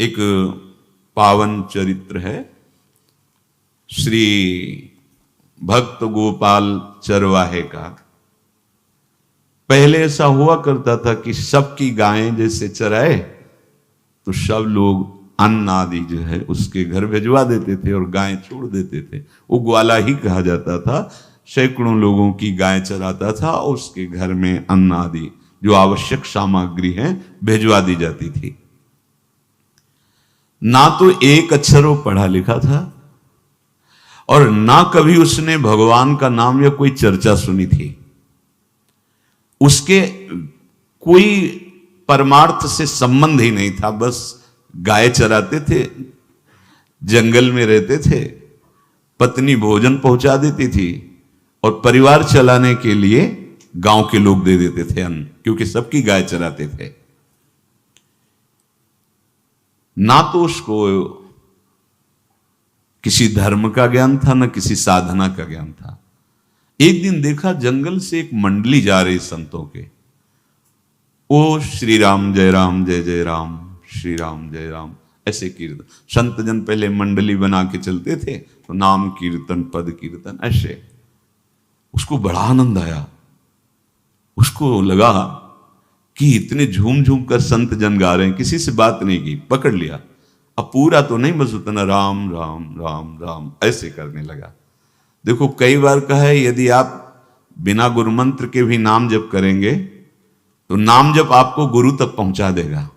एक पावन चरित्र है श्री भक्त गोपाल चरवाहे का। पहले ऐसा हुआ करता था कि सबकी गायें जैसे चराए तो सब लोग अन्न आदि जो है उसके घर भिजवा देते थे और गायें छोड़ देते थे। वो ग्वाला ही कहा जाता था। सैकड़ों लोगों की गाय चराता था और उसके घर में अन्न आदि जो आवश्यक सामग्री है भिजवा दी जाती थी। ना तो एक अक्षर वो पढ़ा लिखा था और ना कभी उसने भगवान का नाम या कोई चर्चा सुनी थी। उसके कोई परमार्थ से संबंध ही नहीं था। बस गाय चराते थे, जंगल में रहते थे, पत्नी भोजन पहुंचा देती थी और परिवार चलाने के लिए गांव के लोग दे देते थे अन्न, क्योंकि सबकी गाय चराते थे। ना तो उसको किसी धर्म का ज्ञान था, ना किसी साधना का ज्ञान था। एक दिन देखा जंगल से एक मंडली जा रही संतों के। ओ श्री राम जय राम जय जय राम, श्री राम जय राम, ऐसे कीर्तन। संत जन पहले मंडली बना के चलते थे तो नाम कीर्तन पद कीर्तन ऐसे। उसको बड़ा आनंद आया। उसको लगा कि इतने झूम झूम कर संत जन गा रहे हैं, किसी से बात नहीं की, पकड़ लिया। अब पूरा तो नहीं, बस उतना राम राम राम राम ऐसे करने लगा। देखो कई बार कहा है यदि आप बिना गुरु मंत्र के भी नाम जप करेंगे तो नाम जप आपको गुरु तक पहुंचा देगा,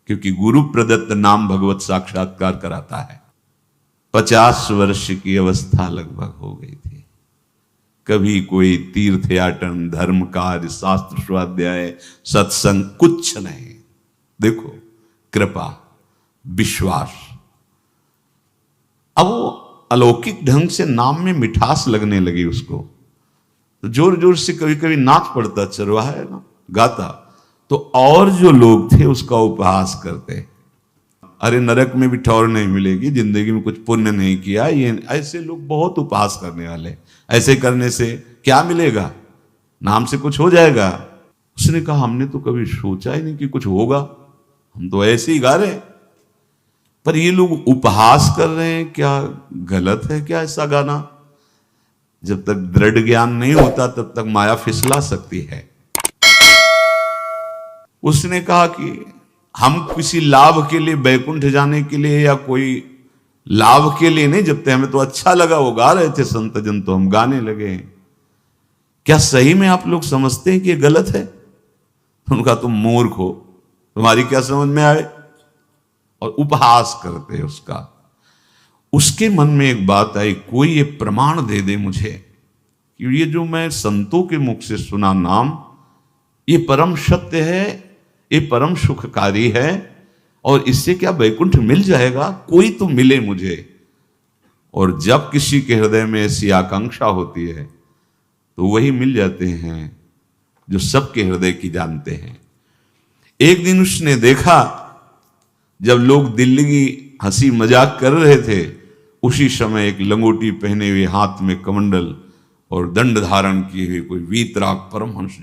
क्योंकि गुरु प्रदत्त नाम भगवत साक्षात्कार कराता है। 50 वर्ष की अवस्था लगभग हो गई थी। कभी कोई तीर्थ याटन, धर्म कार्य, शास्त्र स्वाध्याय, सत्संग कुछ नहीं। देखो कृपा, विश्वास। अब वो अलौकिक ढंग से नाम में मिठास लगने लगी उसको। तो जोर जोर से कभी कभी नाच पड़ता, चरवाहा है ना, गाता, तो और जो लोग थे उसका उपहास करते। अरे नरक में भी ठौर नहीं मिलेगी, जिंदगी में कुछ पुण्य नहीं किया, ये ऐसे लोग बहुत उपहास करने वाले। ऐसे करने से क्या मिलेगा, नाम से कुछ हो जाएगा। उसने कहा हमने तो कभी सोचा ही नहीं कि कुछ होगा, हम तो ऐसे ही गा रहे हैं। पर ये लोग उपहास कर रहे हैं, क्या गलत है क्या ऐसा गाना? जब तक दृढ़ ज्ञान नहीं होता तब तक माया फिसला सकती है। उसने कहा कि हम किसी लाभ के लिए, बैकुंठ जाने के लिए या कोई लाभ के लिए नहीं जपते, हमें तो अच्छा लगा, वो गा रहे थे संत जन तो हम गाने लगे। क्या सही में आप लोग समझते हैं कि ये गलत है? उनका तुम मूर्ख हो, तुम्हारी क्या समझ में आए? और उपहास करते उसका। उसके मन में एक बात आई, कोई ये प्रमाण दे दे मुझे कि ये जो मैं संतों के मुख से सुना नाम, ये परम सत्य है, ये परम सुखकारी है और इससे क्या वैकुंठ मिल जाएगा? कोई तो मिले मुझे। और जब किसी के हृदय में ऐसी आकांक्षा होती है तो वही मिल जाते हैं जो सबके हृदय की जानते हैं। एक दिन उसने देखा जब लोग दिल्ली की हंसी मजाक कर रहे थे, उसी समय एक लंगोटी पहने हुए, हाथ में कमंडल और दंड धारण किए हुए कोई वीतराग परमहंस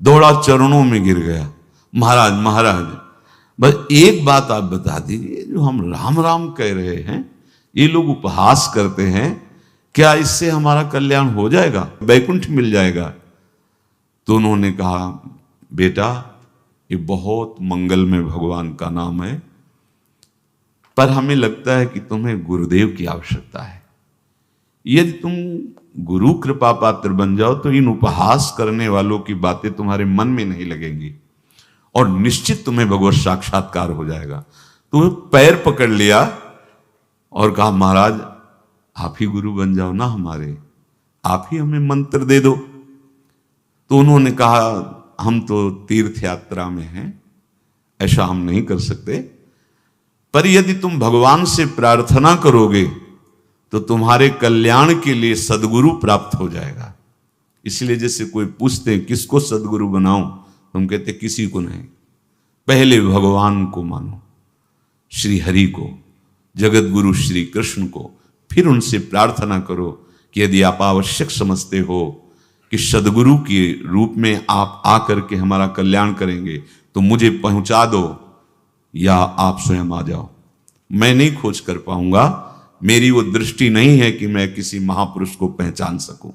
दौड़ा, चरणों में गिर गया। महाराज महाराज, बस एक बात आप बता दीजिए, जो हम राम राम कह रहे हैं, ये लोग उपहास करते हैं, क्या इससे हमारा कल्याण हो जाएगा, वैकुंठ मिल जाएगा? तो उन्होंने कहा बेटा ये बहुत मंगल में भगवान का नाम है, पर हमें लगता है कि तुम्हें गुरुदेव की आवश्यकता है। यदि तुम गुरु कृपा पात्र बन जाओ तो इन उपहास करने वालों की बातें तुम्हारे मन में नहीं लगेंगी और निश्चित तुम्हें भगवत साक्षात्कार हो जाएगा। तो पैर पकड़ लिया और कहा महाराज आप ही गुरु बन जाओ ना हमारे, आप ही हमें मंत्र दे दो। तो उन्होंने कहा हम तो तीर्थ यात्रा में हैं, ऐसा हम नहीं कर सकते, पर यदि तुम भगवान से प्रार्थना करोगे तो तुम्हारे कल्याण के लिए सदगुरु प्राप्त हो जाएगा। इसलिए जैसे कोई पूछते किसको सदगुरु बनाऊं, तुम कहते किसी को नहीं, पहले भगवान को मानो, श्री हरि को, जगत गुरु श्री कृष्ण को, फिर उनसे प्रार्थना करो कि यदि आप आवश्यक समझते हो कि सदगुरु के रूप में आप आकर के हमारा कल्याण करेंगे तो मुझे पहुंचा दो, या आप स्वयं आ जाओ। मैं नहीं खोज कर पाऊंगा, मेरी वो दृष्टि नहीं है कि मैं किसी महापुरुष को पहचान सकूं।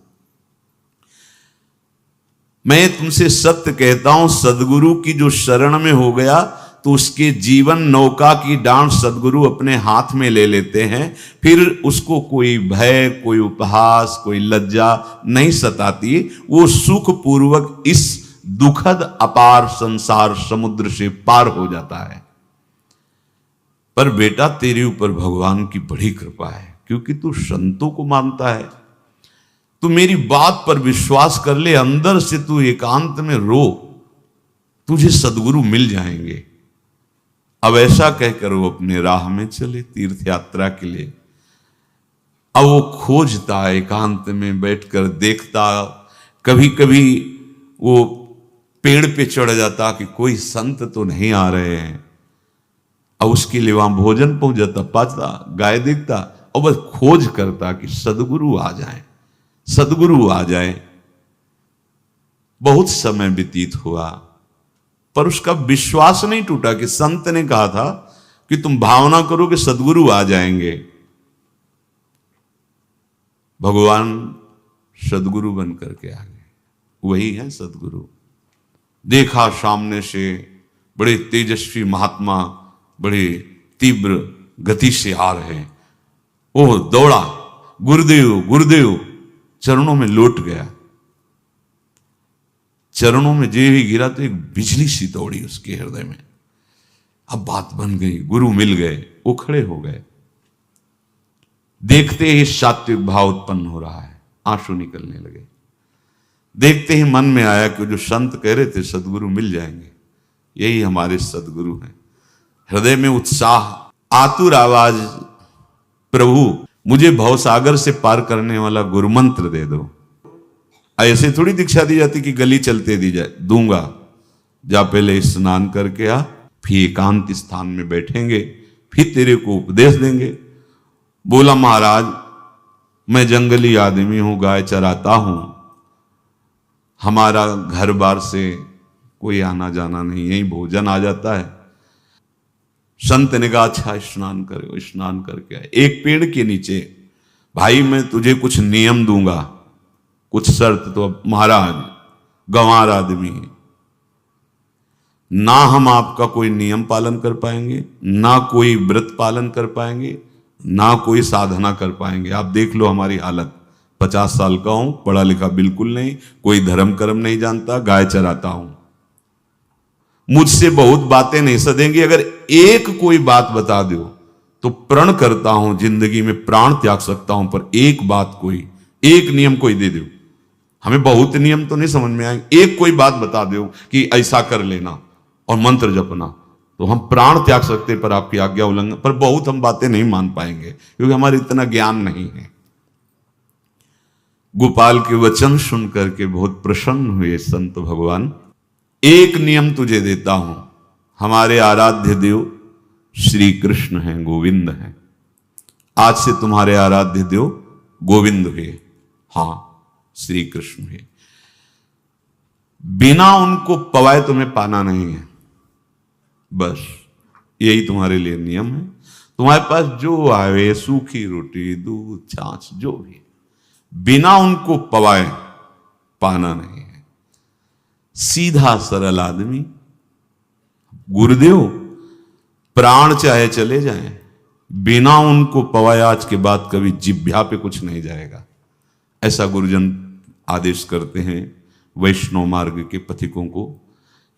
मैं तुमसे सत्य कहता हूं, सदगुरु की जो शरण में हो गया तो उसके जीवन नौका की डांट सदगुरु अपने हाथ में ले लेते हैं। फिर उसको कोई भय, कोई उपहास, कोई लज्जा नहीं सताती। वो सुख पूर्वक इस दुखद अपार संसार समुद्र से पार हो जाता है। पर बेटा, तेरे ऊपर भगवान की बड़ी कृपा है, क्योंकि तू संतों को मानता है। तू मेरी बात पर विश्वास कर ले, अंदर से तू एकांत में रो, तुझे सदगुरु मिल जाएंगे। अब ऐसा कहकर वो अपने राह में चले तीर्थ यात्रा के लिए। अब वो खोजता, एकांत में बैठकर देखता। कभी कभी वो पेड़ पे चढ़ जाता कि कोई संत तो नहीं आ रहे हैं। अब उसके लिए वहां भोजन पहुंच जाता, पाता, गाय देखता और बस खोज करता कि सदगुरु आ जाए, सदगुरु आ जाए। बहुत समय व्यतीत हुआ, पर उसका विश्वास नहीं टूटा कि संत ने कहा था कि तुम भावना करो कि सदगुरु आ जाएंगे। भगवान सदगुरु बन करके आ गए। वही है सदगुरु। देखा सामने से बड़े तेजस्वी महात्मा बड़े तीव्र गति से आ रहे हैं। वो दौड़ा, गुरुदेव गुरुदेव, चरणों में लौट गया। चरणों में जे ही गिरा तो एक बिजली सी दौड़ी उसके हृदय में। अब बात बन गई, गुरु मिल गए। वो खड़े हो गए। देखते ही सात्विक भाव उत्पन्न हो रहा है, आंसू निकलने लगे। देखते ही मन में आया कि जो संत कह रहे थे सदगुरु मिल जाएंगे, यही हमारे सदगुरु हैं। हृदय में उत्साह, आतुर आवाज, प्रभु मुझे भवसागर से पार करने वाला गुरु मंत्र दे दो। ऐसे थोड़ी दीक्षा दी जाती कि गली चलते दी जाए, दूंगा। जा पहले स्नान करके आ, फिर एकांत स्थान में बैठेंगे, फिर तेरे को उपदेश देंगे। बोला महाराज, मैं जंगली आदमी हूं, गाय चराता हूं, हमारा घर बार से कोई आना जाना नहीं, यही भोजन आ जाता है। संत ने कहा अच्छा स्नान करो। स्नान करके आए, एक पेड़ के नीचे। भाई मैं तुझे कुछ नियम दूंगा, कुछ शर्त। तो महाराज गंवार आदमी है, ना हम आपका कोई नियम पालन कर पाएंगे, ना कोई व्रत पालन कर पाएंगे, ना कोई साधना कर पाएंगे। आप देख लो हमारी हालत। 50 साल का हूं, पढ़ा लिखा बिल्कुल नहीं, कोई धर्म कर्म नहीं जानता, गाय चराता हूं। मुझसे बहुत बातें नहीं सदेंगी, अगर एक कोई बात बता दो तो प्रण करता हूं जिंदगी में प्राण त्याग सकता हूं, पर एक बात, कोई एक नियम कोई दे दो। हमें बहुत नियम तो नहीं समझ में आएंगे, एक कोई बात बता दो कि ऐसा कर लेना और मंत्र जपना, तो हम प्राण त्याग सकते, पर आपकी आज्ञा उल्लंघन, पर बहुत हम बातें नहीं मान पाएंगे क्योंकि हमारे इतना ज्ञान नहीं है। गोपाल के वचन सुन करके बहुत प्रसन्न हुए संत भगवान। एक नियम तुझे देता हूं, हमारे आराध्य देव श्री कृष्ण हैं, गोविंद हैं। आज से तुम्हारे आराध्य देव गोविंद हुए, हां श्री कृष्ण हुए। बिना उनको पवाए तुम्हें पाना नहीं है, बस यही तुम्हारे लिए नियम है। तुम्हारे पास जो आवे, सूखी रोटी, दूध, छाछ, जो भी, बिना उनको पवाए पाना नहीं है। सीधा सरल आदमी। गुरुदेव प्राण चाहे चले जाएं, बिना उनको पवाए आज के बाद कभी जिह्वा पे कुछ नहीं जाएगा। ऐसा गुरुजन आदेश करते हैं वैष्णव मार्ग के पथिकों को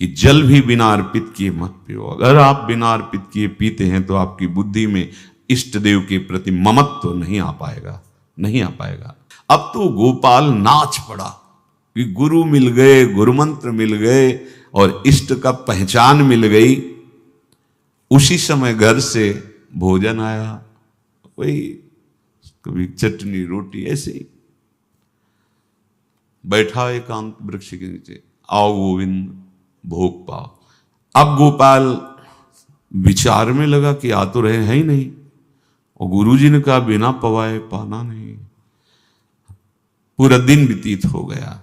कि जल भी बिना अर्पित किए मत पियो। अगर आप बिना अर्पित किए पीते हैं तो आपकी बुद्धि में इष्ट देव के प्रति ममत्व तो नहीं आ पाएगा, नहीं आ पाएगा। अब तो गोपाल नाच पड़ा कि गुरु मिल गए, गुरु मंत्र मिल गए और इष्ट का पहचान मिल गई। उसी समय घर से भोजन आया, वही कभी चटनी रोटी, ऐसे ही बैठा एकांत वृक्ष के नीचे। आओ गोविंद भोग पाओ। अब गोपाल विचार में लगा कि आ तो रहे हैं ही नहीं, और गुरुजी ने कहा बिना पवाए पाना नहीं। पूरा दिन व्यतीत हो गया।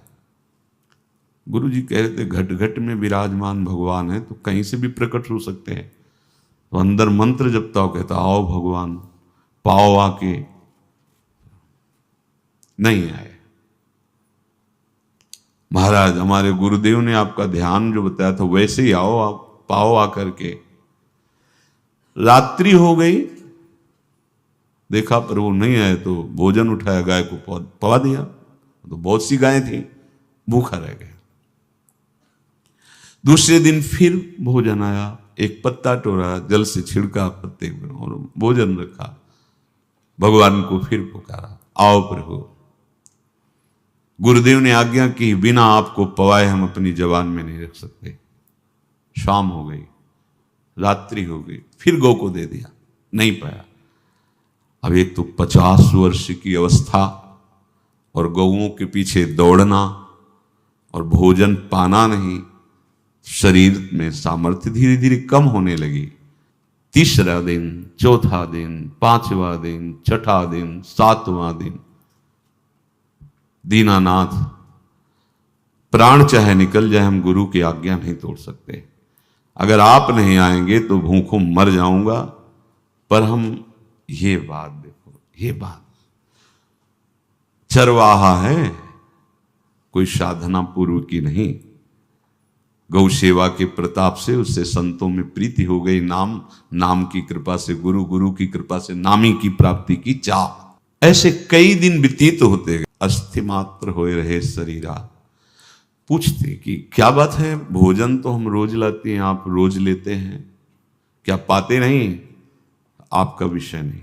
गुरुजी कह रहे थे घट घट में विराजमान भगवान है तो कहीं से भी प्रकट हो सकते हैं, तो अंदर मंत्र जपता हो, कहता आओ भगवान, पाओ आके, नहीं आए। महाराज हमारे गुरुदेव ने आपका ध्यान जो बताया था वैसे ही आओ, आप पाओ आकर के। रात्रि हो गई, देखा पर वो नहीं आए तो भोजन उठाया, गाय को पवा दिया। तो बहुत सी गायें थी, भूखा रह गया। दूसरे दिन फिर भोजन आया, एक पत्ता टोरा, जल से छिड़का पत्ते में और भोजन रखा। भगवान को फिर पुकारा, आओ प्रभु। गुरुदेव ने आज्ञा की, बिना आपको पवाए हम अपनी जबान में नहीं रख सकते। शाम हो गई, रात्रि हो गई, फिर गौ को दे दिया, नहीं पाया। अब एक तो 50 वर्ष की अवस्था और गौओं के पीछे दौड़ना और भोजन पाना नहीं, शरीर में सामर्थ्य धीरे धीरे कम होने लगी। तीसरा दिन, चौथा दिन, पांचवा दिन, छठा दिन, सातवां दिन, दीनानाथ प्राण चाहे निकल जाए, हम गुरु की आज्ञा नहीं तोड़ सकते। अगर आप नहीं आएंगे तो भूखों मर जाऊंगा। पर हम ये बात देखो, ये बात चरवाहा है, कोई साधना पूर्व की नहीं। गौ सेवा के प्रताप से उससे संतों में प्रीति हो गई, नाम की कृपा से गुरु, गुरु की कृपा से नामी की प्राप्ति की चाह। ऐसे कई दिन व्यतीत होते गए। अस्थि मात्र होए रहे शरीरा। पूछते कि क्या बात है, भोजन तो हम रोज लाते हैं, आप रोज लेते हैं, क्या पाते नहीं? आपका विषय नहीं।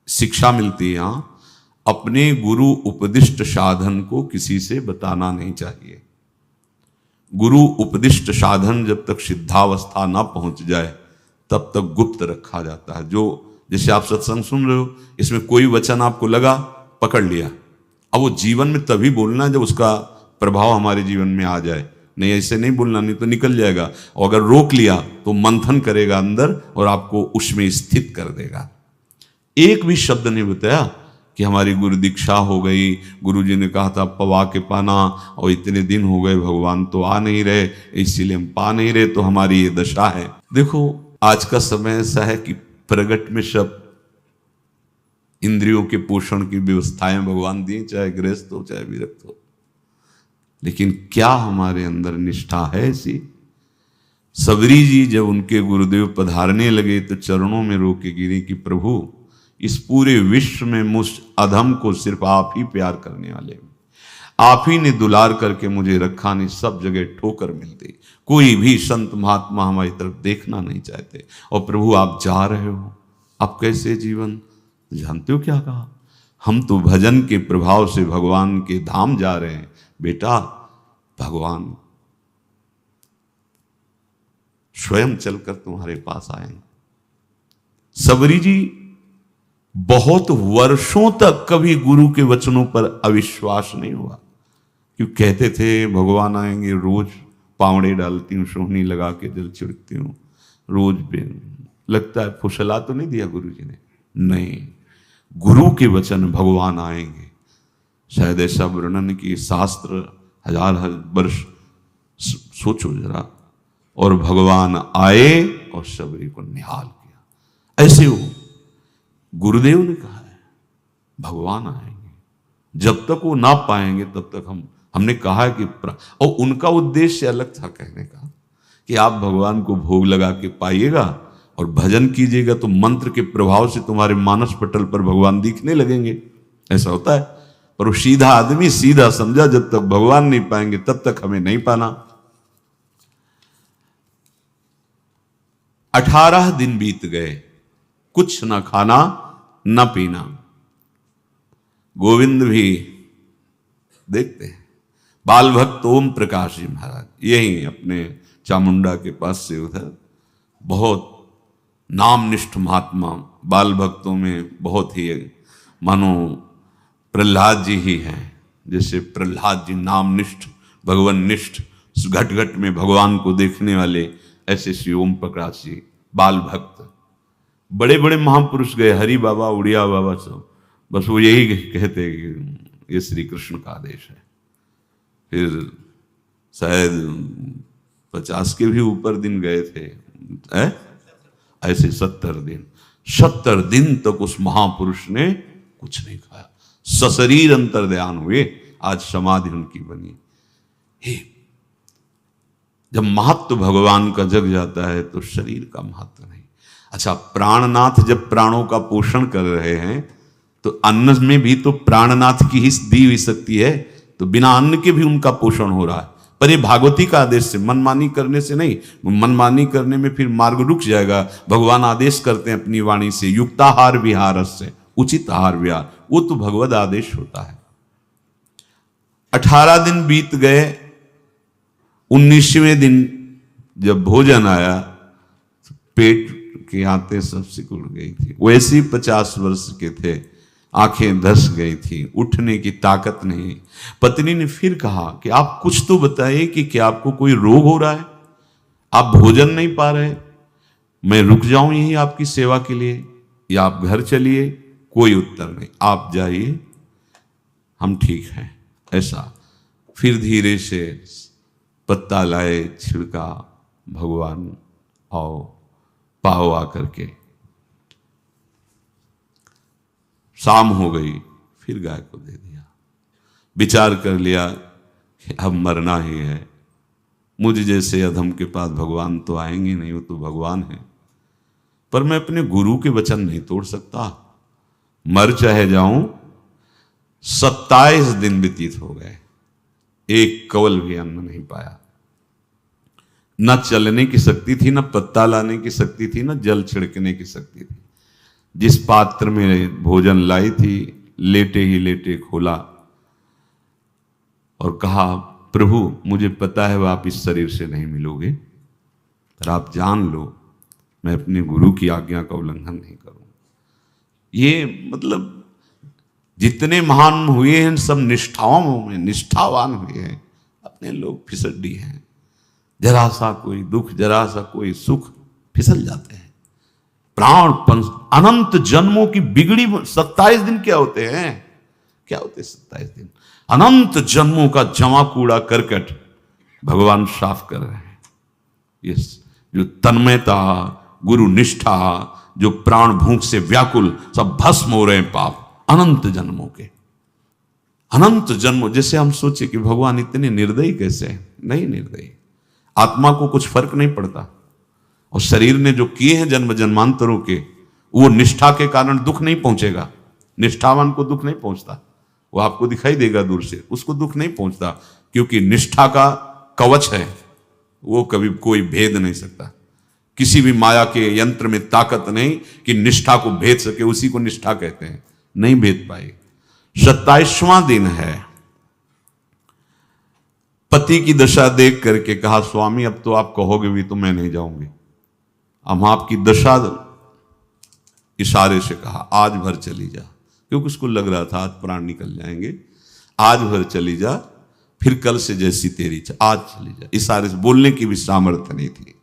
शिक्षा मिलती है यहां, अपने गुरु उपदिष्ट साधन को किसी से बताना नहीं चाहिए। गुरु उपदिष्ट साधन जब तक सिद्धावस्था ना पहुंच जाए तब तक गुप्त रखा जाता है। जो जैसे आप सत्संग सुन रहे हो, इसमें कोई वचन आपको लगा, पकड़ लिया, अब वो जीवन में तभी बोलना जब उसका प्रभाव हमारे जीवन में आ जाए। नहीं ऐसे नहीं बोलना, नहीं तो निकल जाएगा। और अगर रोक लिया तो मंथन करेगा अंदर और आपको उसमें स्थित कर देगा। एक भी शब्द नहीं बताया कि हमारी गुरु दीक्षा हो गई, गुरु जी ने कहा था पवा के पाना, और इतने दिन हो गए भगवान तो आ नहीं रहे, इसीलिए हम पा नहीं रहे, तो हमारी ये दशा है। देखो आज का समय ऐसा है कि प्रगट में सब इंद्रियों के पोषण की व्यवस्थाएं भगवान दी, चाहे गृहस्थ हो चाहे विरक्त हो, लेकिन क्या हमारे अंदर निष्ठा है ऐसी? सबरी जी जब उनके गुरुदेव पधारने लगे तो चरणों में रो के गिरे कि प्रभु, इस पूरे विश्व में मुझ अधम को सिर्फ आप ही प्यार करने वाले, आप ही ने दुलार करके मुझे रखा, नहीं सब जगह ठोकर मिलती, कोई भी संत महात्मा हमारी तरफ देखना नहीं चाहते, और प्रभु आप जा रहे हो, आप कैसे जीवन? जानते हो क्या कहा? हम तो भजन के प्रभाव से भगवान के धाम जा रहे हैं बेटा, भगवान स्वयं चलकर तुम्हारे पास आएंगे। सबरी जी बहुत वर्षों तक कभी गुरु के वचनों पर अविश्वास नहीं हुआ, क्यों कहते थे भगवान आएंगे, रोज पावड़े डालती हूँ, सोहनी लगा के जल छिड़कती हूँ, रोज लगता है फुसला तो नहीं दिया गुरु जी ने? नहीं, गुरु के वचन भगवान आएंगे। शायद ऐसा वर्णन की शास्त्र हजार वर्ष सोचो जरा, और भगवान आए और सबरी को निहाल किया। ऐसे हो गुरुदेव ने कहा है भगवान आएंगे, जब तक वो ना पाएंगे तब तक हमने कहा है कि और उनका उद्देश्य अलग था कहने का कि आप भगवान को भोग लगा के पाइएगा और भजन कीजिएगा तो मंत्र के प्रभाव से तुम्हारे मानस पटल पर भगवान दिखने लगेंगे। ऐसा होता है, पर वो सीधा आदमी सीधा समझा, जब तक भगवान नहीं पाएंगे तब तक हमें नहीं पाना। 18 दिन बीत गए, कुछ न खाना न पीना। गोविंद भी देखते हैं, बाल भक्त ओम प्रकाश जी महाराज यही अपने चामुंडा के पास से उधर, बहुत नामनिष्ठ महात्मा, बाल भक्तों में बहुत ही मानो प्रहलाद जी ही हैं। जैसे प्रहलाद जी नामनिष्ठ भगवान निष्ठ, घट घट में भगवान को देखने वाले, ऐसे श्री ओम प्रकाश जी बाल भक्त। बड़े बड़े महापुरुष गए, हरि बाबा, उड़िया बाबा, सब बस वो यही कहते कि ये श्री कृष्ण का आदेश है। फिर शायद 50 के भी ऊपर दिन गए थे, ऐसे 70 दिन तक उस महापुरुष ने कुछ नहीं खाया, सशरीर अंतर्ध्यान हुए। आज समाधि उनकी बनी। हे, जब महत्व भगवान का जग जाता है तो शरीर का महत्व नहीं। अच्छा, प्राणनाथ जब प्राणों का पोषण कर रहे हैं तो अन्न में भी तो प्राणनाथ की ही दी हुई शक्ति है, तो बिना अन्न के भी उनका पोषण हो रहा है। पर ये भागवती का आदेश से, मनमानी करने से नहीं। मनमानी करने में फिर मार्ग रुक जाएगा। भगवान आदेश करते हैं अपनी वाणी से, युक्ताहार विहार से, उचित आहार विहार, वो तो भगवद आदेश होता है। 18 दिन बीत गए। 19वें दिन जब भोजन आया तो पेट की आंतें सब सिकुड़ गई थी। वैसे ही 50 वर्ष के थे, आंखें धस गई थी, उठने की ताकत नहीं। पत्नी ने फिर कहा कि आप कुछ तो बताइए कि क्या आपको कोई रोग हो रहा है? आप भोजन नहीं पा रहे, मैं रुक जाऊं यही आपकी सेवा के लिए, या आप घर चलिए? कोई उत्तर नहीं। आप जाइए, हम ठीक हैं, ऐसा। फिर धीरे से पत्ता लाए, छिड़का भगवान, आओ पाओ आकर के। शाम हो गई, फिर गाय को दे दिया। विचार कर लिया कि अब मरना ही है, मुझ जैसे अधम के पास भगवान तो आएंगे नहीं, वो तो भगवान है। पर मैं अपने गुरु के वचन नहीं तोड़ सकता, मर चाहे जाऊं। 27 दिन व्यतीत हो गए, एक कवल भी अन्न नहीं पाया। न चलने की शक्ति थी, न पत्ता लाने की शक्ति थी, न जल छिड़कने की शक्ति थी। जिस पात्र में भोजन लाई थी, लेटे ही लेटे खोला और कहा, प्रभु मुझे पता है आप इस शरीर से नहीं मिलोगे, पर आप जान लो मैं अपने गुरु की आज्ञा का उल्लंघन नहीं करूं। ये मतलब जितने महान हुए हैं सब निष्ठाओं में निष्ठावान हुए हैं। अपने लोग फिसड्डी हैं, जरा सा कोई दुख, जरा सा कोई सुख, फिसल जाते हैं। प्राण अनंत जन्मों की बिगड़ी 27 दिन क्या होते हैं? क्या होते 27 दिन? अनंत जन्मों का जमा कूड़ा करकट भगवान साफ कर रहे हैं। ये जो तन्मयता, गुरु निष्ठा, जो प्राण भूख से व्याकुल, सब भस्म हो रहे हैं पाप अनंत जन्मों के। अनंत जन्मों, जैसे हम सोचे कि भगवान इतने निर्दयी कैसे हैं? नहीं निर्दयी, आत्मा को कुछ फर्क नहीं पड़ता। और शरीर ने जो किए हैं जन्म जन्मांतरों के, वो निष्ठा के कारण दुख नहीं पहुंचेगा। निष्ठावान को दुख नहीं पहुंचता, वो आपको दिखाई देगा दूर से, उसको दुख नहीं पहुंचता, क्योंकि निष्ठा का कवच है, वो कभी कोई भेद नहीं सकता। किसी भी माया के यंत्र में ताकत नहीं कि निष्ठा को भेद सके, उसी को निष्ठा कहते हैं। नहीं भेद पाई। 27वां दिन है। पति की दशा देख करके कहा, स्वामी अब तो आप कहोगे भी तो मैं नहीं जाऊंगी। हम आपकी दशा, इशारे से कहा, आज भर चली जा, क्योंकि उसको लग रहा था आज प्राण निकल जाएंगे। आज भर चली जा, फिर कल से जैसी तेरी आज चली जा। इशारे से, बोलने की भी सामर्थ्य नहीं थी।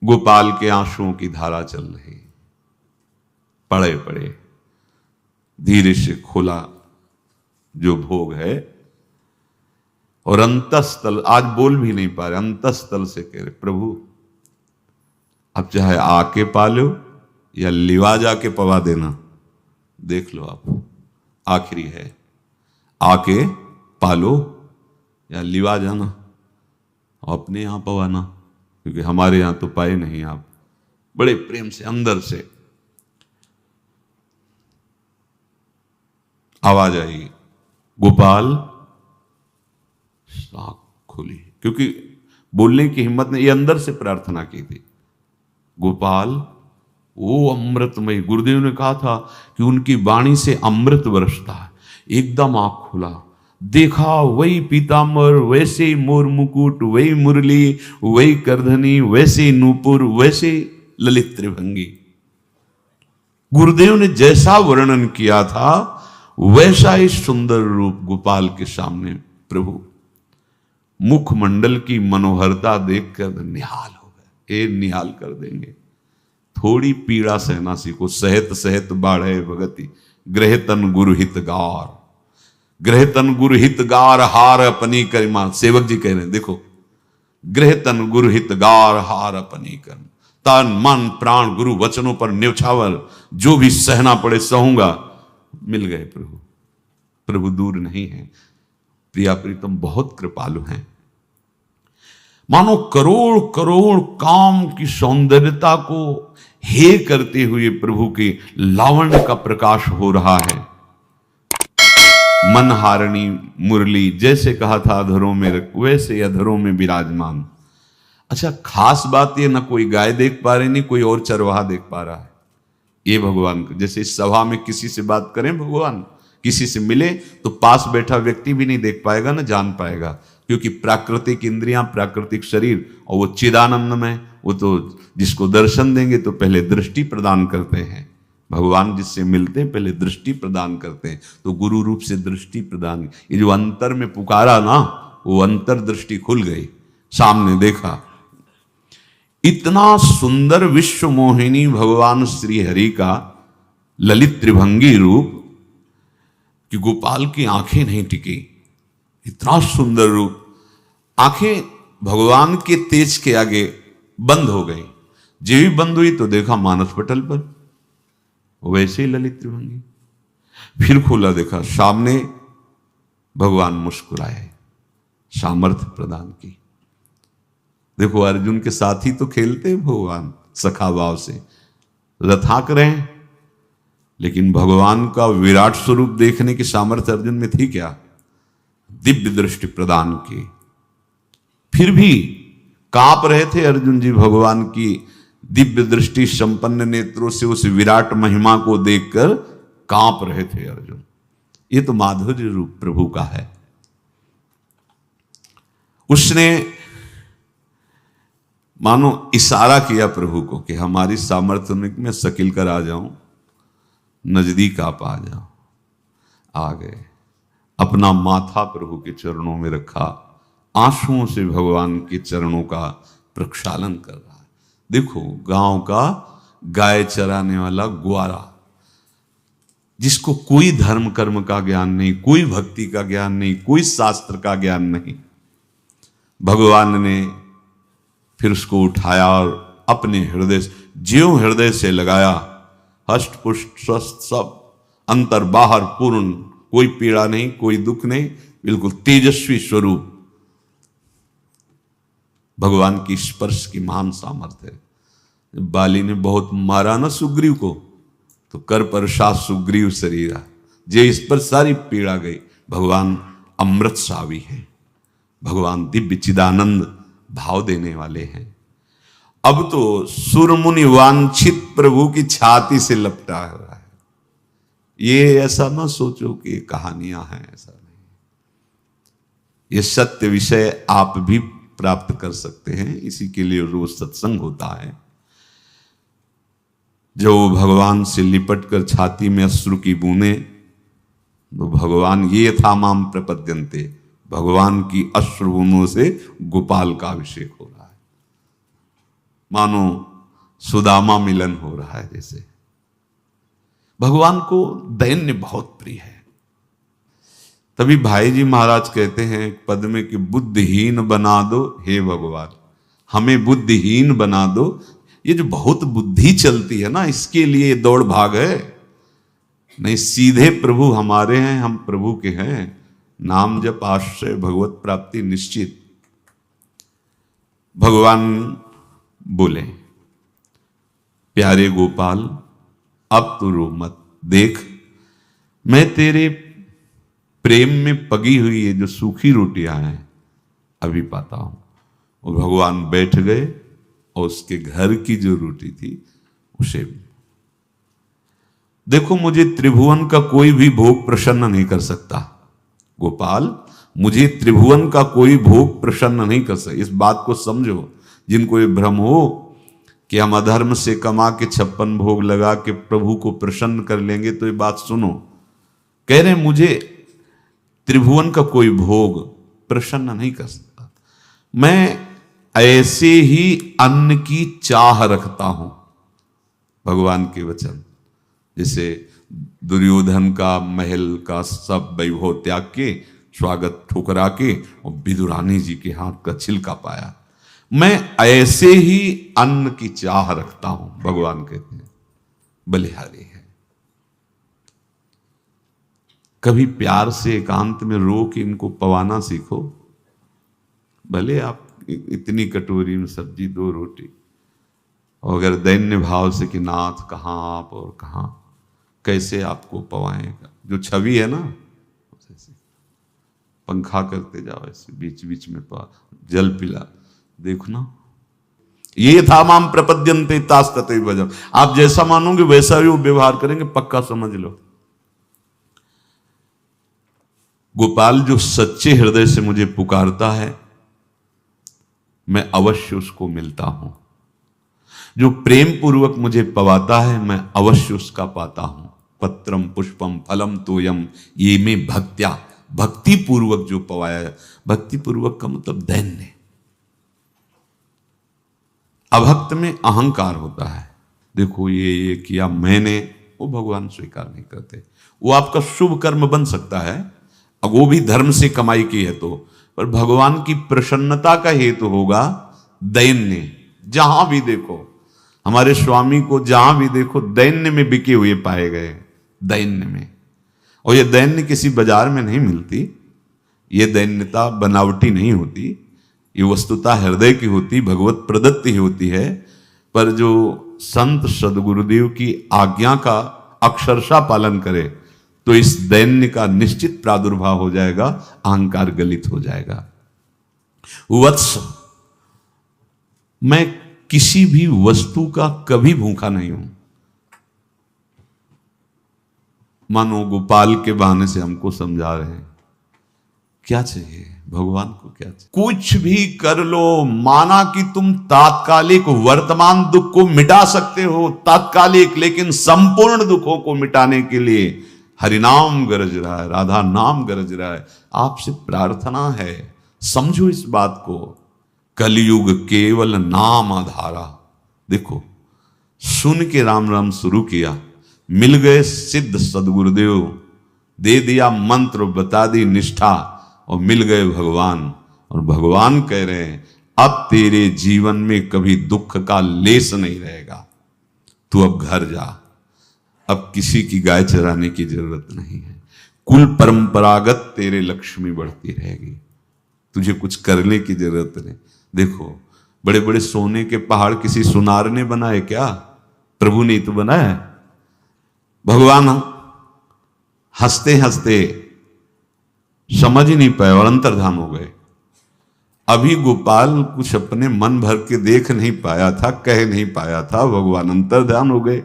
गोपाल के आंसुओं की धारा चल रही, पड़े पड़े धीरे से खोला जो भोग है, और अंतस्थल, आज बोल भी नहीं पा रहे, अंतस्थल से कह रहे, प्रभु अब चाहे आके पालो या लिवा जाके पवा देना, देख लो आप, आखिरी है, आके पालो या लिवा जाना, अपने यहां पवाना, क्योंकि हमारे यहां तो पाए नहीं आप। बड़े प्रेम से अंदर से आवाज आई, गोपाल। आंख खुली, क्योंकि बोलने की हिम्मत ने, ये अंदर से प्रार्थना की थी, गोपाल वो अमृतमय। गुरुदेव ने कहा था कि उनकी वाणी से अमृत बरसता है। एकदम आंख खुला, देखा वही पीतांबर, वैसे ही मोर मुकुट, वही मुरली, वही करधनी, वैसे नूपुर, वैसे ललित त्रिभंगी। गुरुदेव ने जैसा वर्णन किया था वैसा ही सुंदर रूप गोपाल के सामने। प्रभु मुखमंडल की मनोहरता देखकर निहाल हो गए। ये निहाल कर देंगे। थोड़ी पीड़ा सहना सीखो, सहत सहत बाढ़े भगति, ग्रह तन गुरु हितगार, ग्रह तन गुरु हितगार, हार अपनी करिमा। सेवक जी कह रहे हैं, देखो गृह तन गुरु हित गार हार अपनी कर, तन मन प्राण गुरु वचनों पर न्यौछावर, जो भी सहना पड़े सहूंगा। मिल गए प्रभु, प्रभु दूर नहीं है। प्रिया प्रीतम बहुत कृपालु हैं। मानो करोड़ करोड़ काम की सौंदर्यता को हे करते हुए प्रभु के लावण्य का प्रकाश हो रहा है। मनहारिणी मुरली, जैसे कहा था अधरों में वैसे अधरों में विराजमान। अच्छा, खास बात ये, ना कोई गाय देख पा रहे, नहीं कोई और चरवाहा देख पा रहा है। ये भगवान, जैसे इस सभा में किसी से बात करें भगवान, किसी से मिले तो पास बैठा व्यक्ति भी नहीं देख पाएगा, ना जान पाएगा, क्योंकि प्राकृतिक इंद्रियां, प्राकृतिक शरीर, और वो चिदानंद में, वो तो जिसको दर्शन देंगे तो पहले दृष्टि प्रदान करते हैं। भगवान जिससे मिलते हैं पहले दृष्टि प्रदान करते हैं, तो गुरु रूप से दृष्टि प्रदान। ये जो अंतर में पुकारा ना, वो अंतर दृष्टि खुल गई, सामने देखा। इतना सुंदर विश्व मोहिनी भगवान श्री हरि का ललित त्रिभंगी रूप कि गोपाल की आंखें नहीं टिकी। इतना सुंदर रूप, आंखें भगवान के तेज के आगे बंद हो गई। जो भी बंद हुई तो देखा मानस पटल पर वैसे ही ललित त्रिभंगी। फिर खोला, देखा सामने भगवान मुस्कुराए, सामर्थ्य प्रदान की। देखो अर्जुन के साथ ही तो खेलते हैं भगवान सखा भाव से, रथाक रहे हैं, लेकिन भगवान का विराट स्वरूप देखने की सामर्थ्य अर्जुन में थी क्या? दिव्य दृष्टि प्रदान की। फिर भी कांप रहे थे अर्जुन जी भगवान की दिव्य दृष्टि संपन्न नेत्रों से उस विराट महिमा को देखकर कांप रहे थे अर्जुन। ये तो माधुर्य रूप प्रभु का है। उसने मानो इशारा किया प्रभु को कि हमारी सामर्थ्य में सकिल कर आ जाऊं, नजदीक आप आ जाओ। आ गए, अपना माथा प्रभु के चरणों में रखा, आंसुओं से भगवान के चरणों का प्रक्षालन कर रहा है। देखो गांव का गाय चराने वाला ग्वारा, जिसको कोई धर्म कर्म का ज्ञान नहीं, कोई भक्ति का ज्ञान नहीं, कोई शास्त्र का ज्ञान नहीं, भगवान ने फिर उसको उठाया और अपने हृदय से, ज्यों हृदय से लगाया, हष्ट पुष्ट स्वस्थ सब, अंतर बाहर पूर्ण, कोई पीड़ा नहीं, कोई दुख नहीं, बिल्कुल तेजस्वी स्वरूप। भगवान की स्पर्श की महान सामर्थ्य है। बाली ने बहुत मारा ना सुग्रीव को, तो कर प्रसाद सुग्रीव शरीरा, जे इस पर सारी पीड़ा गई। भगवान अमृत सावी है, भगवान दिव्य चिदानंद भाव देने वाले हैं। अब तो सुरमुनि वांछित प्रभु की छाती से लपटा हुआ है। ये ऐसा ना सोचो कि ये कहानियां हैं, ऐसा नहीं। ये सत्य विषय आप भी प्राप्त कर सकते हैं, इसी के लिए रोज सत्संग होता है। जो भगवान से लिपट कर छाती में अश्रु की बूंदे, तो भगवान ये था माम प्रपद्यन्ते, भगवान की अश्रु बूंदों से गोपाल का अभिषेक हो रहा है। मानो सुदामा मिलन हो रहा है। जैसे भगवान को दैन्य बहुत प्रिय है। तभी भाई जी महाराज कहते हैं एक पद में कि बुद्धिहीन बना दो हे भगवान, हमें बुद्धिहीन बना दो। ये जो बहुत बुद्धि चलती है ना, इसके लिए दौड़ भाग है। नहीं, सीधे प्रभु हमारे हैं, हम प्रभु के हैं। नाम जप आश्रय भगवत प्राप्ति निश्चित। भगवान बोले, प्यारे गोपाल अब तो रो मत, देख मैं तेरे प्रेम में पगी हुई ये जो सूखी रोटियां हैं अभी पाता हूं। और भगवान बैठ गए और उसके घर की जो रोटी थी उसे, देखो मुझे त्रिभुवन का कोई भी भोग प्रसन्न नहीं कर सकता गोपाल, मुझे त्रिभुवन का कोई भोग प्रसन्न नहीं कर सकता। इस बात को समझो। जिनको ये भ्रम हो कि हम अधर्म से कमा के 56 भोग लगा के प्रभु को प्रसन्न कर लेंगे, तो ये बात सुनो। कह रहे मुझे त्रिभुवन का कोई भोग प्रसन्न नहीं कर सकता, मैं ऐसे ही अन्न की चाह रखता हूं। भगवान के वचन, जैसे दुर्योधन का महल का सब वैभव त्याग के, स्वागत ठुकरा के और विदुरानी जी के हाथ का छिलका पाया। मैं ऐसे ही अन्न की चाह रखता हूं, भगवान कहते हैं, बलिहारी है। कभी प्यार से एकांत में रो के इनको पवाना सीखो। भले आप इतनी कटोरी में सब्जी, 2 रोटी, और अगर दैन्य भाव से कि नाथ कहाँ आप और कहाँ, कैसे आपको पवाएगा, जो छवि है ना, पंखा करते जाओ ऐसे बीच बीच में जल पिला, देखो ना, ये था माम प्रपद्यन्ते तास्तते भजम। आप जैसा मानोगे वैसा ही वो व्यवहार करेंगे, पक्का समझ लो। गोपाल जो सच्चे हृदय से मुझे पुकारता है, मैं अवश्य उसको मिलता हूं। जो प्रेम पूर्वक मुझे पवाता है, मैं अवश्य उसका पाता हूं। पत्रम पुष्पम फलम तोयम ये में भक्त्या, भक्ति पूर्वक जो पवाया है। भक्ति पूर्वक का मतलब दैन्य। अभक्त में अहंकार होता है, देखो ये किया मैंने, वो भगवान स्वीकार नहीं करते। वो आपका शुभ कर्म बन सकता है, अब वो भी धर्म से कमाई की है तो, पर भगवान की प्रसन्नता का हेतु होगा दैन्य। जहां भी देखो, हमारे स्वामी को जहां भी देखो दैन्य में बिके हुए पाए गए, दैन्य में। और ये दैन्य किसी बाजार में नहीं मिलती, ये दैन्यता बनावटी नहीं होती, ये वस्तुतः हृदय की होती, भगवत प्रदत्त ही होती है। पर जो संत सदगुरुदेव की आज्ञा का अक्षरशः पालन करे तो इस दैन्य का निश्चित प्रादुर्भाव हो जाएगा, अहंकार गलित हो जाएगा। वत्स, मैं किसी भी वस्तु का कभी भूखा नहीं हूं। मानो गोपाल के बहाने से हमको समझा रहे हैं, क्या चाहिए भगवान को, क्या चाहिए? कुछ भी कर लो, माना कि तुम तात्कालिक वर्तमान दुख को मिटा सकते हो, तात्कालिक, लेकिन संपूर्ण दुखों को मिटाने के लिए हरिनाम गरज रहा है, राधा नाम गरज रहा है। आपसे प्रार्थना है, समझो इस बात को। कलयुग केवल नाम आधारा। देखो, सुन के राम राम शुरू किया, मिल गए सिद्ध सदगुरुदेव, दे दिया मंत्र, बता दी निष्ठा, और मिल गए भगवान। और भगवान कह रहे हैं, अब तेरे जीवन में कभी दुख का लेस नहीं रहेगा, तू अब घर जा, अब किसी की गाय चराने की जरूरत नहीं है। कुल परंपरागत तेरे लक्ष्मी बढ़ती रहेगी, तुझे कुछ करने की जरूरत नहीं। देखो, बड़े बड़े सोने के पहाड़ किसी सुनार ने बनाए क्या? प्रभु ने तो बनाया है। भगवान हंसते हंसते समझ ही नहीं पाए और अंतर्धान हो गए। अभी गोपाल कुछ अपने मन भर के देख नहीं पाया था, कह नहीं पाया था, भगवान अंतर्धान हो गए।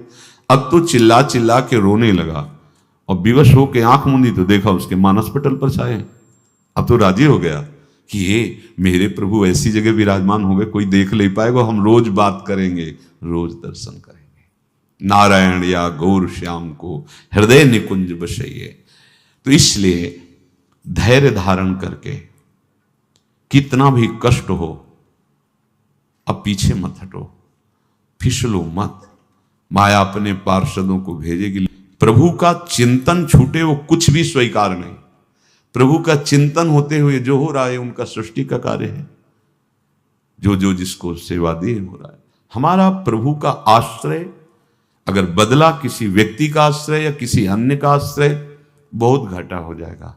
अब तो चिल्ला चिल्ला के रोने लगा और विवश होके आंख मूंदी तो देखा उसके मानस पटल पर छाए। अब तो राजी हो गया कि ये मेरे प्रभु ऐसी जगह विराजमान हो गए, कोई देख नहीं पाएगा, हम रोज बात करेंगे, रोज दर्शन करेंगे। नारायण या गौर श्याम को हृदय निकुंज बसइए। तो इसलिए धैर्य धारण करके, कितना भी कष्ट हो, अब पीछे मत हटो, फिसलो मत। माया अपने पार्षदों को भेजेगी। प्रभु का चिंतन छूटे वो कुछ भी स्वीकार नहीं। प्रभु का चिंतन होते हुए जो हो रहा है उनका सृष्टि का कार्य है, जो जो जिसको सेवा दी हो रहा है। हमारा प्रभु का आश्रय अगर बदला किसी व्यक्ति का आश्रय या किसी अन्य का आश्रय, बहुत घाटा हो जाएगा।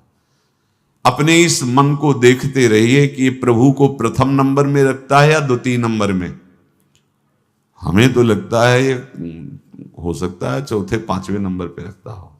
अपने इस मन को देखते रहिए कि प्रभु को प्रथम नंबर में रखता है या द्वितीय नंबर में। हमें तो लगता है हो सकता है चौथे पांचवें नंबर पे रखता हो।